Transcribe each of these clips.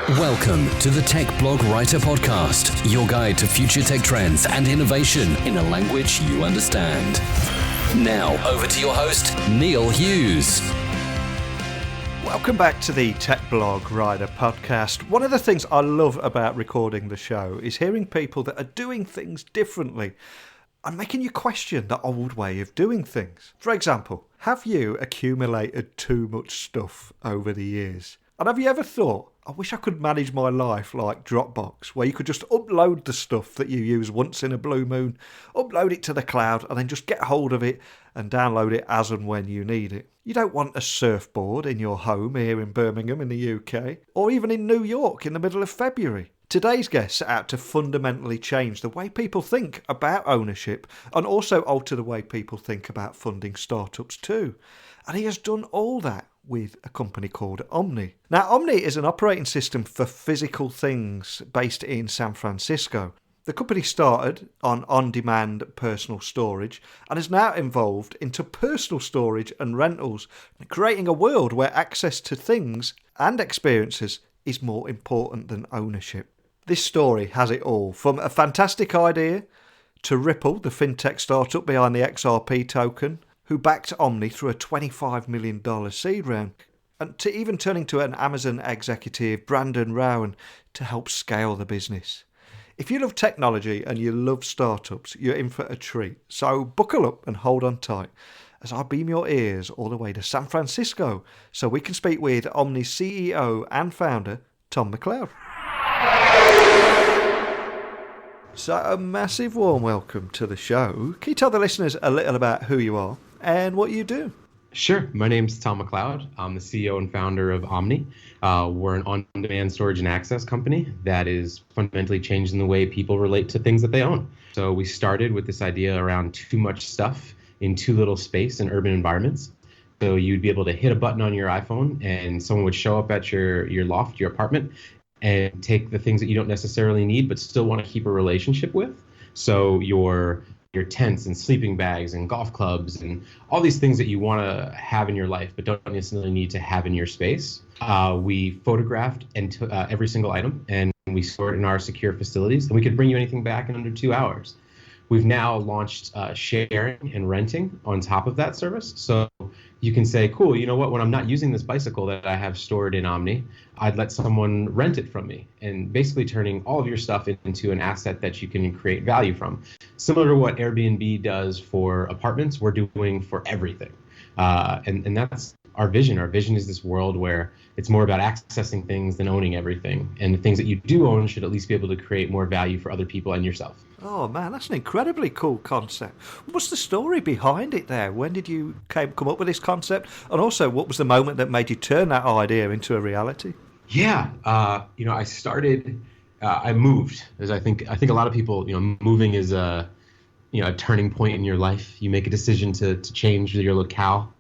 Welcome to the Tech Blog Writer Podcast, your guide to future tech trends and innovation in a language you understand. Now, over to your host, Neil Hughes. Welcome back to the Tech Blog Writer Podcast. One of the things I love about recording the show is hearing people that are doing things differently and making you question the old way of doing things. For example, have you accumulated too much stuff over the years? And have you ever thought, I wish I could manage my life like Dropbox, where you could just upload the stuff that you use once in a blue moon, upload it to the cloud, and then just get hold of it and download it as and when you need it. You don't want a surfboard in your home here in Birmingham in the UK, or even in New York in the middle of February. Today's guest set out to fundamentally change the way people think about ownership and also alter the way people think about funding startups too. And he has done all that with a company called Omni. Now, Omni is an operating system for physical things based in San Francisco. The company started on-demand personal storage and has now evolved into personal storage and rentals, creating a world where access to things and experiences is more important than ownership. This story has it all, from a fantastic idea to Ripple, the fintech startup behind the XRP token, who backed Omni through a $25 million seed round, and to even turning to an Amazon executive, Brandon Rowan, to help scale the business. If you love technology and you love startups, you're in for a treat. So buckle up and hold on tight as I beam your ears all the way to San Francisco so we can speak with Omni's CEO and founder, Tom McLeod. So a massive warm welcome to the show. Can you tell the listeners a little about who you are and what you do? Sure. My name's Tom McLeod. I'm the CEO and founder of Omni. We're an on-demand storage and access company that is fundamentally changing the way people relate to things that they own. So we started with this idea around too much stuff in too little space in urban environments. So you'd be able to hit a button on your iPhone and someone would show up at your loft, your apartment, and take the things that you don't necessarily need but still want to keep a relationship with. So your tents and sleeping bags and golf clubs and all these things that you want to have in your life but don't necessarily need to have in your space. We photographed every single item and we store it in our secure facilities, and we could bring you anything back in under 2 hours. We've now launched sharing and renting on top of that service. So you can say, cool, you know what, when I'm not using this bicycle that I have stored in Omni, I'd let someone rent it from me, and basically turning all of your stuff into an asset that you can create value from. Similar to what Airbnb does for apartments, we're doing for everything. And that's our vision. Our vision is this world where it's more about accessing things than owning everything. And the things that you do own should at least be able to create more value for other people and yourself. Oh man, that's an incredibly cool concept. What's the story behind it there? When did you come up with this concept? And also, what was the moment that made you turn that idea into a reality? Yeah, I started, I moved, as I think a lot of people, moving is a turning point in your life. You make a decision to change your locale.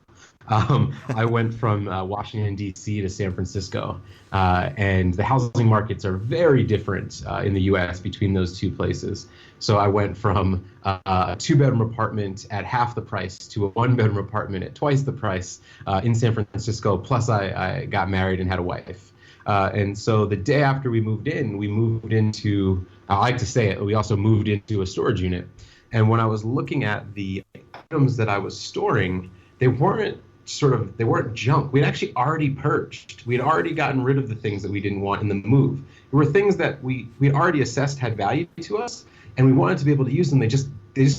I went from Washington, D.C. to San Francisco, and the housing markets are very different in the U.S. between those two places. So I went from a two-bedroom apartment at half the price to a one-bedroom apartment at twice the price in San Francisco, plus I got married and had a wife. And so the day after we moved into, I like to say it, we also moved into a storage unit. And when I was looking at the items that I was storing, they weren't junk. We'd actually already purged. We'd already gotten rid of the things that we didn't want in the move. There were things that we'd already assessed had value to us, and we wanted to be able to use them. They just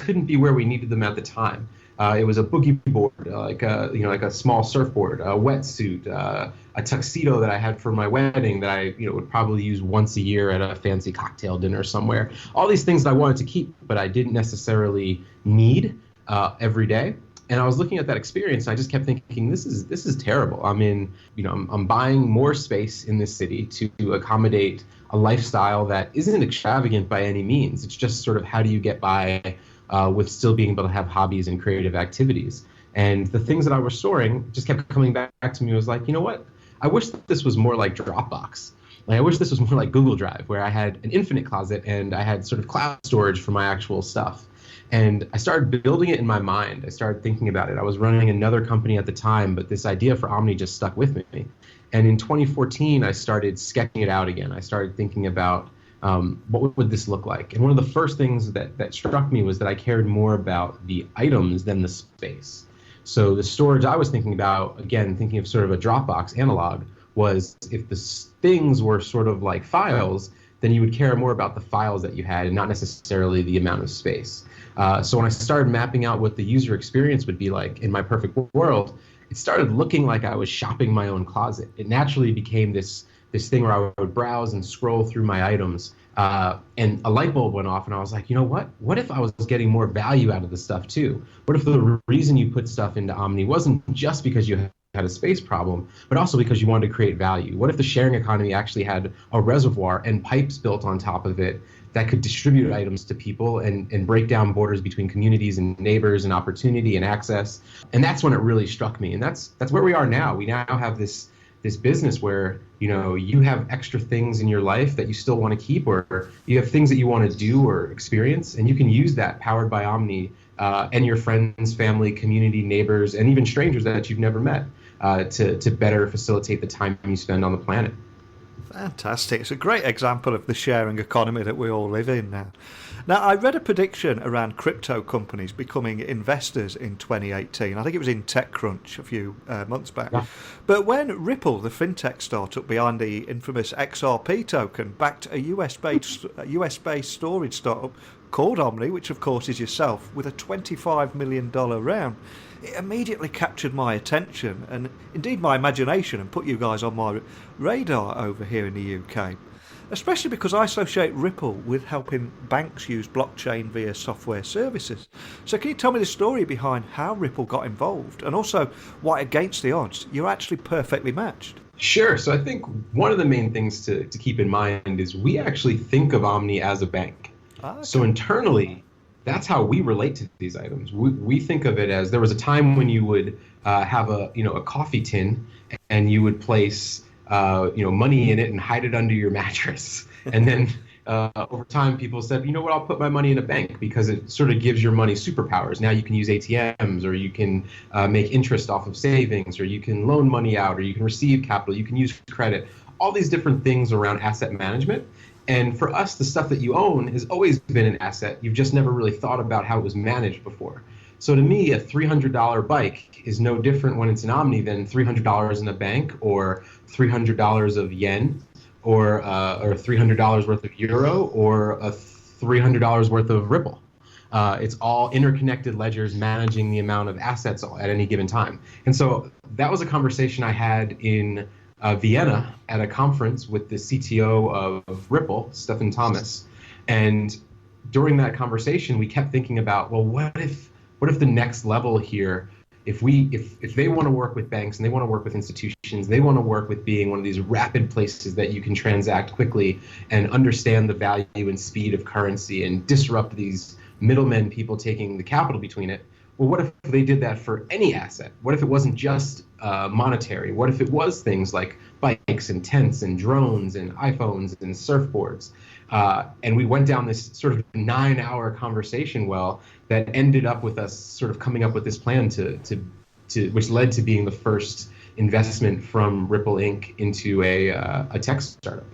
couldn't be where we needed them at the time. It was a boogie board, like a small surfboard, a wetsuit, a tuxedo that I had for my wedding that I would probably use once a year at a fancy cocktail dinner somewhere. All these things that I wanted to keep, but I didn't necessarily need every day. And I was looking at that experience, and I just kept thinking, this is terrible. I'm buying more space in this city to accommodate a lifestyle that isn't extravagant by any means. It's just sort of, how do you get by with still being able to have hobbies and creative activities? And the things that I was storing just kept coming back to me. I was like, you know what? I wish that this was more like Dropbox. Like, I wish this was more like Google Drive, where I had an infinite closet and I had sort of cloud storage for my actual stuff. And I started building it in my mind. I started thinking about it. I was running another company at the time, but this idea for Omni just stuck with me. And in 2014, I started sketching it out again. I started thinking about what would this look like? And one of the first things that struck me was that I cared more about the items than the space. So the storage I was thinking about, again, thinking of sort of a Dropbox analog, was if the things were sort of like files, then you would care more about the files that you had and not necessarily the amount of space. So when I started mapping out what the user experience would be like in my perfect world, it started looking like I was shopping my own closet. It naturally became this thing where I would browse and scroll through my items, and a light bulb went off, and I was like, you know what? What if I was getting more value out of the stuff too? What if the reason you put stuff into Omni wasn't just because you had a space problem, but also because you wanted to create value? What if the sharing economy actually had a reservoir and pipes built on top of it that could distribute items to people and break down borders between communities and neighbors and opportunity and access? And that's when it really struck me. And that's where we are now. We now have this business where, you know, you have extra things in your life that you still want to keep, or you have things that you want to do or experience, and you can use that powered by Omni and your friends, family, community, neighbors, and even strangers that you've never met to better facilitate the time you spend on the planet. Fantastic. It's a great example of the sharing economy that we all live in now. Now, I read a prediction around crypto companies becoming investors in 2018. I think it was in TechCrunch a few months back. Yeah. But when Ripple, the fintech startup behind the infamous XRP token, backed a US-based storage startup called Omni, which of course is yourself, with a $25 million round, it immediately captured my attention and indeed my imagination and put you guys on my radar over here in the UK. Especially because I associate Ripple with helping banks use blockchain via software services. So can you tell me the story behind how Ripple got involved, and also why, against the odds, you're actually perfectly matched? Sure. So I think one of the main things to keep in mind is we actually think of Omni as a bank. Okay. So internally, that's how we relate to these items. We think of it as, there was a time when you would have a coffee tin, and you would place money in it and hide it under your mattress. And then over time, people said, you know what, I'll put my money in a bank because it sort of gives your money superpowers. Now you can use ATMs, or you can make interest off of savings, or you can loan money out, or you can receive capital, you can use credit, all these different things around asset management. And for us, the stuff that you own has always been an asset. You've just never really thought about how it was managed before. So to me, a $300 bike is no different when it's in Omni than $300 in a bank, or $300 of yen, or $300 worth of euro, or a $300 worth of Ripple. It's all interconnected ledgers managing the amount of assets at any given time. And so that was a conversation I had in Vienna at a conference with the CTO of Ripple, Stefan Thomas. And during that conversation, we kept thinking about, well, what if the next level here, if they want to work with banks and they want to work with institutions, they want to work with being one of these rapid places that you can transact quickly and understand the value and speed of currency and disrupt these middlemen, people taking the capital between it. Well, what if they did that for any asset? What if it wasn't just monetary? What if it was things like bikes and tents and drones and iPhones and surfboards? And we went down this sort of 9-hour conversation that ended up with us sort of coming up with this plan to which led to being the first investment from Ripple Inc. into a tech startup.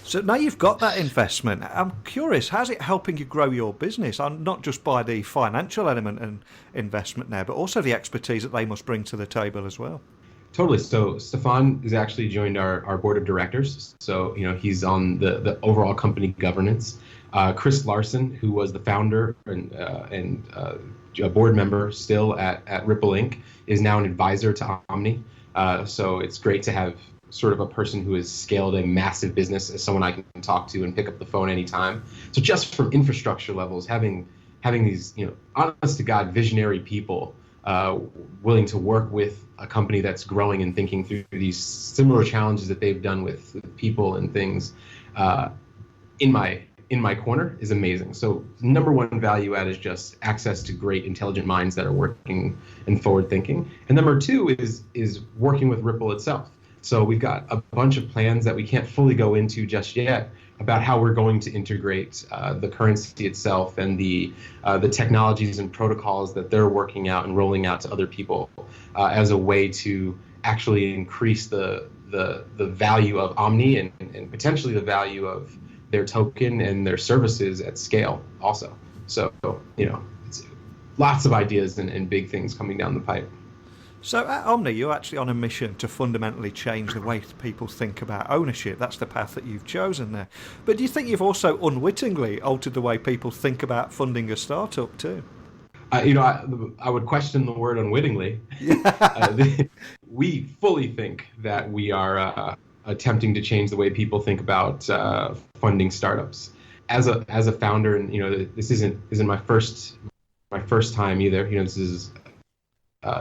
So now you've got that investment, I'm curious, how's it helping you grow your business? Not just by the financial element and investment there, but also the expertise that they must bring to the table as well. Totally. So Stefan has actually joined our board of directors. So, he's on the overall company governance. Chris Larson, who was the founder and a board member still at Ripple Inc., is now an advisor to Omni. So it's great to have sort of a person who has scaled a massive business as someone I can talk to and pick up the phone anytime. So just from infrastructure levels, having these, honest to God, visionary people willing to work with a company that's growing and thinking through these similar challenges that they've done with people and things in my corner is amazing. So number one value add is just access to great intelligent minds that are working and forward thinking. And number two is working with Ripple itself. So we've got a bunch of plans that we can't fully go into just yet about how we're going to integrate the currency itself and the technologies and protocols that they're working out and rolling out to other people as a way to actually increase the the value of Omni and potentially the value of their token and their services at scale also. So, it's lots of ideas and big things coming down the pipe. So at Omni, you're actually on a mission to fundamentally change the way people think about ownership. That's the path that you've chosen there. But do you think you've also unwittingly altered the way people think about funding a startup too? I would question the word unwittingly. We fully think that we are attempting to change the way people think about funding startups. As a founder, and this isn't my first time either. This is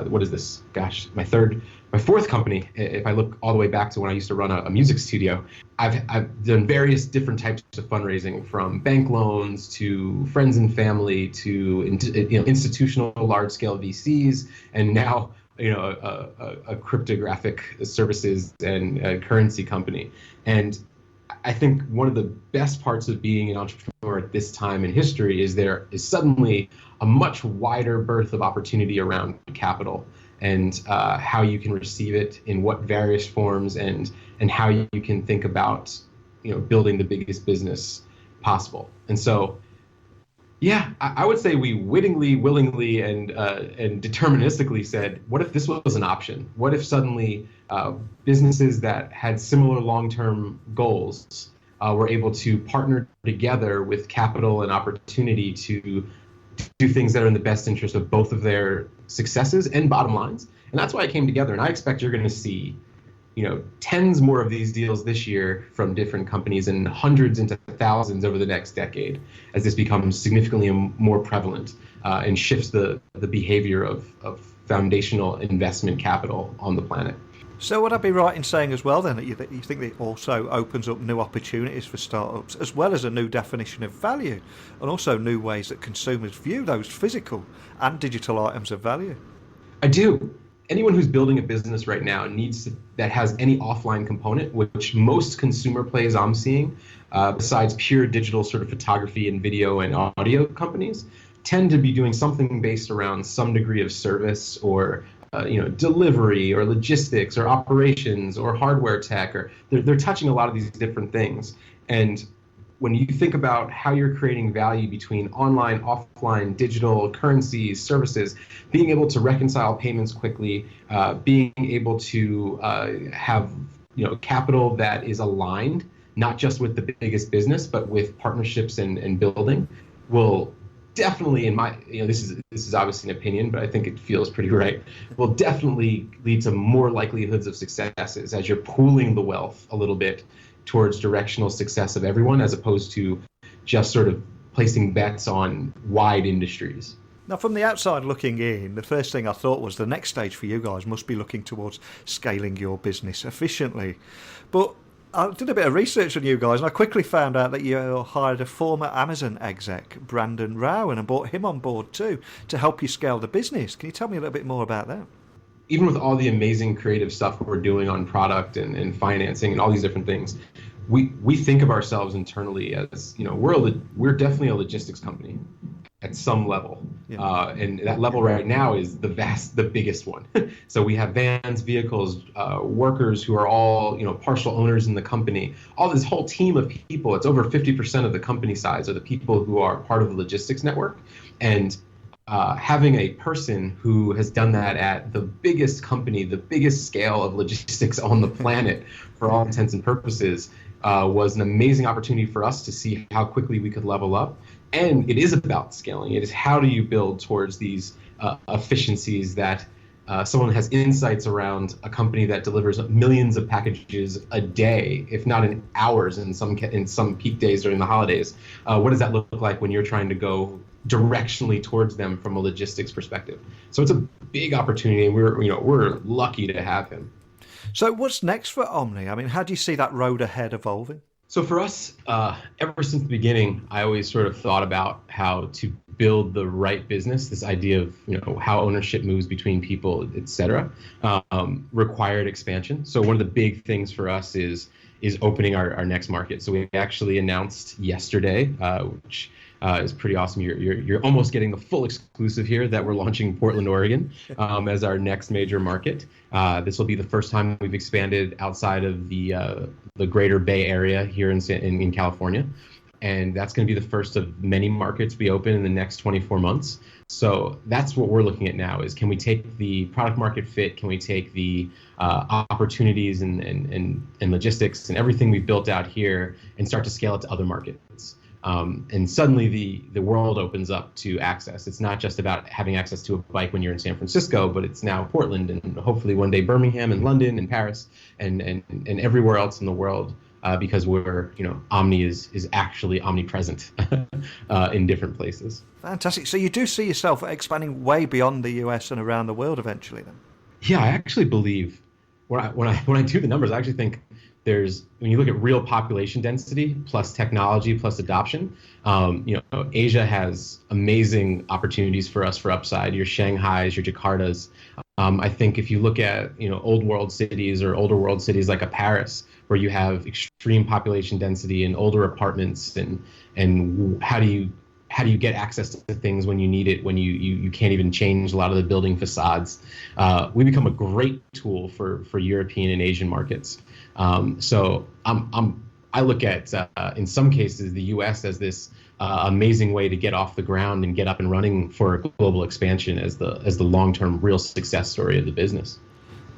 what is this? Gosh, my fourth company. If I look all the way back to when I used to run a music studio, I've done various different types of fundraising, from bank loans to friends and family to institutional large-scale VCs, and now a cryptographic services and currency company. And I think one of the best parts of being an entrepreneur at this time in history is there is suddenly a much wider berth of opportunity around capital and how you can receive it in what various forms and how you can think about building the biggest business possible. And so, yeah, I would say we wittingly, willingly, and deterministically said, what if this was an option? What if suddenly businesses that had similar long-term goals were able to partner together with capital and opportunity to do things that are in the best interest of both of their successes and bottom lines? And that's why it came together. And I expect you're going to see tens more of these deals this year from different companies and hundreds into thousands over the next decade as this becomes significantly more prevalent and shifts the behavior of foundational investment capital on the planet. So would I be right in saying as well then that you think it also opens up new opportunities for startups, as well as a new definition of value, and also new ways that consumers view those physical and digital items of value? I do. Anyone who's building a business right now that has any offline component, which most consumer plays I'm seeing, besides pure digital sort of photography and video and audio companies, tend to be doing something based around some degree of service or delivery or logistics or operations or hardware tech, or they're touching a lot of these different things. And when you think about how you're creating value between online, offline, digital, currencies, services, being able to reconcile payments quickly, being able to have capital that is aligned, not just with the biggest business, but with partnerships and building, will definitely, in my, this is obviously an opinion, but I think it feels pretty right, will definitely lead to more likelihoods of successes as you're pooling the wealth a little bit towards directional success of everyone, as opposed to just sort of placing bets on wide industries. Now, from the outside looking in, the first thing I thought was the next stage for you guys must be looking towards scaling your business efficiently. But I did a bit of research on you guys, and I quickly found out that you hired a former Amazon exec, Brandon Rao, and I brought him on board too to help you scale the business. Can you tell me a little bit more about that? Even with all the amazing creative stuff we're doing on product and financing and all these different things, we think of ourselves internally as, we're definitely a logistics company at some level. Yeah. And that level right now is the biggest one. So we have vans, vehicles, workers who are all, partial owners in the company, all this whole team of people. It's over 50% of the company size are the people who are part of the logistics network. And having a person who has done that at the biggest company, the biggest scale of logistics on the planet, for all intents and purposes, was an amazing opportunity for us to see how quickly we could level up. And it is about scaling. It is how do you build towards these efficiencies that someone has insights around a company that delivers millions of packages a day, if not in hours in some peak days during the holidays. What does that look like when you're trying to go directionally towards them from a logistics perspective? So it's a big opportunity, and we're lucky to have him. So what's next for Omni? I mean, how do you see that road ahead evolving? So for us, ever since the beginning, I always sort of thought about how to build the right business. This idea of how ownership moves between people, et cetera, required expansion. So one of the big things for us is opening our next market. So we actually announced yesterday, which is pretty awesome. You're almost getting the full exclusive here that we're launching Portland, Oregon, as our next major market. This will be the first time we've expanded outside of the greater Bay Area here in California. And that's going to be the first of many markets we open in the next 24 months. So that's what we're looking at now is, can we take the product market fit? Can we take the opportunities and logistics and everything we've built out here and start to scale it to other markets? And suddenly the world opens up to access. It's not just about having access to a bike when you're in San Francisco, but it's now Portland and hopefully one day Birmingham and London and Paris and everywhere else in the world. Because we're, Omni is actually omnipresent in different places. Fantastic. So you do see yourself expanding way beyond the US and around the world eventually, then? Yeah, I actually believe when I do the numbers, I actually think when you look at real population density plus technology plus adoption, Asia has amazing opportunities for us for upside. Your Shanghais, your Jakartas. I think if you look at old world cities or older world cities like a Paris, where you have extreme population density and older apartments, and how do you get access to things when you need it, when you can't even change a lot of the building facades? We become a great tool for European and Asian markets. So I look at in some cases the U.S. as this amazing way to get off the ground and get up and running for global expansion as the long-term real success story of the business.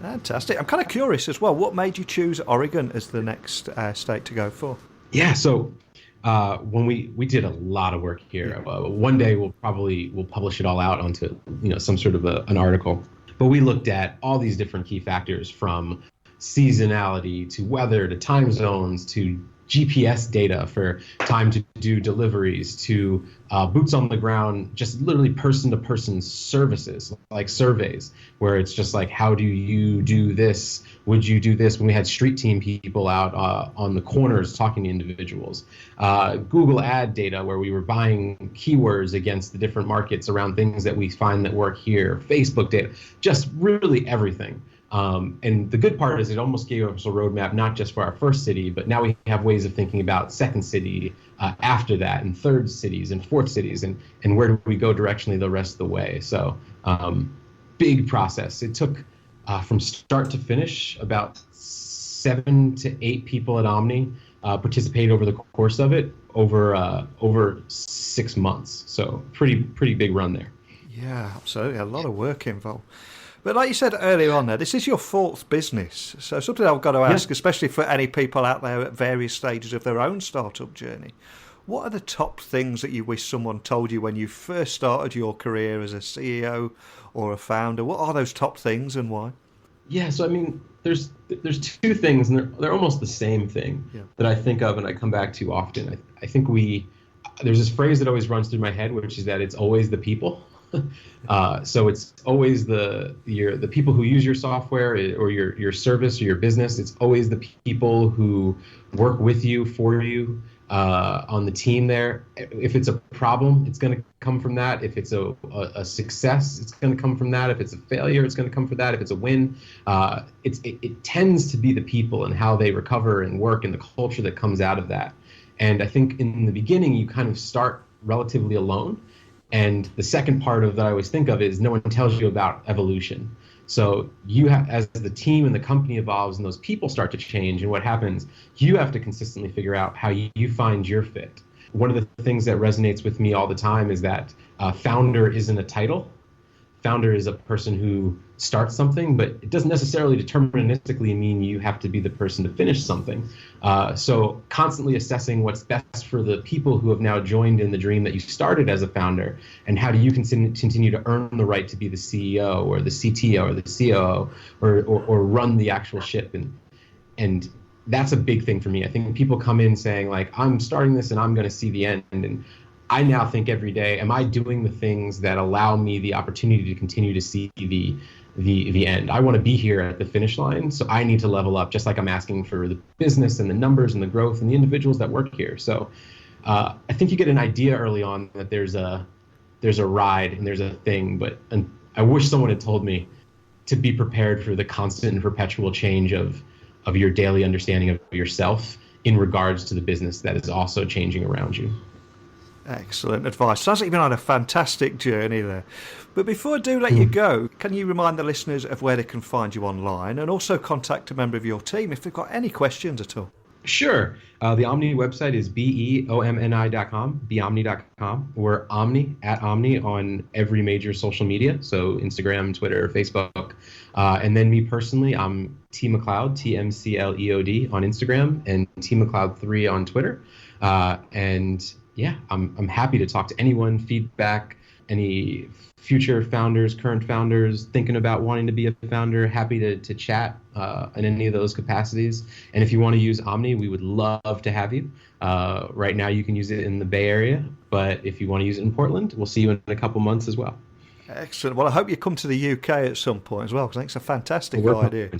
Fantastic. I'm kind of curious as well. What made you choose Oregon as the next state to go for? Yeah, so when we did a lot of work here. One day we'll publish it all out onto some sort of an article. But we looked at all these different key factors, from seasonality to weather to time zones to GPS data for time to do deliveries to boots on the ground, just literally person-to-person services like surveys, where it's just like, how do you do this? Would you do this? When we had street team people out on the corners talking to individuals. Google ad data, where we were buying keywords against the different markets around things that we find that work here. Facebook data, just really everything. And the good part is it almost gave us a roadmap, not just for our first city, but now we have ways of thinking about second city after that, and third cities and fourth cities, and where do we go directionally the rest of the way. So big process. It took from start to finish about 7 to 8 people at Omni participated over the course of it over 6 months. So pretty big run there. Yeah, absolutely. A lot of work involved. But like you said earlier on there, this is your 4th business. So something I've got to ask, especially for any people out there at various stages of their own startup journey, what are the top things that you wish someone told you when you first started your career as a CEO or a founder? What are those top things and why? Yeah, so I mean, there's 2 things, and they're almost the same thing that I think of and I come back to often. I think there's this phrase that always runs through my head, which is that it's always the people. So it's always the people who use your software or your service or your business. It's always the people who work with you, for you, on the team there. If it's a problem, it's going to come from that. If it's a success, it's going to come from that. If it's a failure, it's going to come from that. If it's a win, it tends to be the people and how they recover and work and the culture that comes out of that. And I think in the beginning, you kind of start relatively alone. And the second part of that I always think of is no one tells you about evolution. So you have, as the team and the company evolves and those people start to change and what happens, you have to consistently figure out how you find your fit. One of the things that resonates with me all the time is that founder isn't a title. Founder is a person who starts something, but it doesn't necessarily deterministically mean you have to be the person to finish something. So constantly assessing what's best for the people who have now joined in the dream that you started as a founder, and how do you continue to earn the right to be the CEO or the CTO or the COO or run the actual ship. And that's a big thing for me. I think people come in saying like, I'm starting this and I'm going to see the end. And I now think every day, am I doing the things that allow me the opportunity to continue to see the end? I want to be here at the finish line, so I need to level up, just like I'm asking for the business and the numbers and the growth and the individuals that work here. So I think you get an idea early on that there's a ride and there's a thing, and I wish someone had told me to be prepared for the constant and perpetual change of your daily understanding of yourself in regards to the business that is also changing around you. Excellent advice. Sounds like you've been on a fantastic journey there. But before I do let you go, can you remind the listeners of where they can find you online and also contact a member of your team if they've got any questions at all? Sure. The Omni website is beomni.com, beomni.com. We're Omni, at Omni, on every major social media, so Instagram, Twitter, Facebook. And then me personally, I'm T McLeod, TMCLEOD on Instagram, and T McLeod3 on Twitter. And yeah, I'm happy to talk to anyone, feedback, any future founders, current founders, thinking about wanting to be a founder, happy to chat in any of those capacities. And if you want to use Omni, we would love to have you. Right now you can use it in the Bay Area, but if you want to use it in Portland, we'll see you in a couple months as well. Excellent. Well, I hope you come to the UK at some point as well, because I think it's a fantastic idea.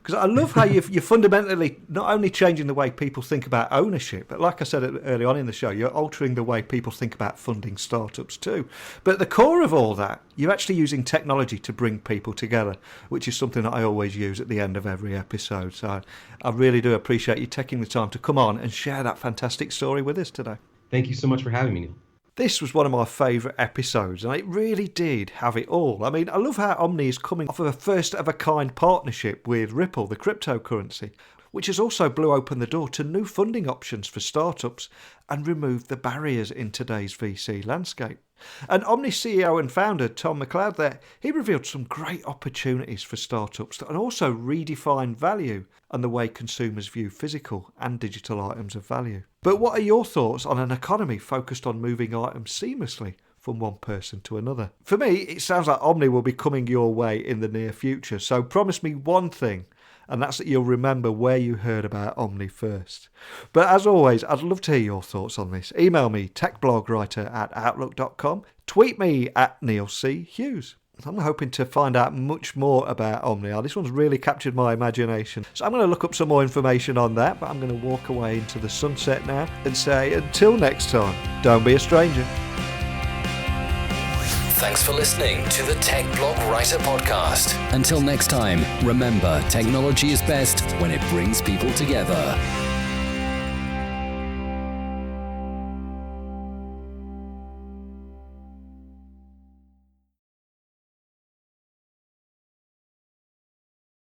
Because I love how you're fundamentally not only changing the way people think about ownership, but like I said early on in the show, you're altering the way people think about funding startups too. But at the core of all that, you're actually using technology to bring people together, which is something that I always use at the end of every episode. So I really do appreciate you taking the time to come on and share that fantastic story with us today. Thank you so much for having me, Neil. This was one of my favourite episodes, and it really did have it all. I mean, I love how Omni is coming off of a first-of-a-kind partnership with Ripple, the cryptocurrency, which has also blew open the door to new funding options for startups and removed the barriers in today's VC landscape. And Omni CEO and founder Tom McLeod there, he revealed some great opportunities for startups and also redefine value and the way consumers view physical and digital items of value. But what are your thoughts on an economy focused on moving items seamlessly from one person to another? For me, it sounds like Omni will be coming your way in the near future, so promise me one thing, and that's that you'll remember where you heard about Omni first. But as always, I'd love to hear your thoughts on this. Email me, techblogwriter@outlook.com. Tweet me at Neil C. Hughes. I'm hoping to find out much more about Omni. This one's really captured my imagination. So I'm going to look up some more information on that, but I'm going to walk away into the sunset now and say, until next time, don't be a stranger. Thanks for listening to the Tech Blog Writer Podcast. Until next time, remember, technology is best when it brings people together.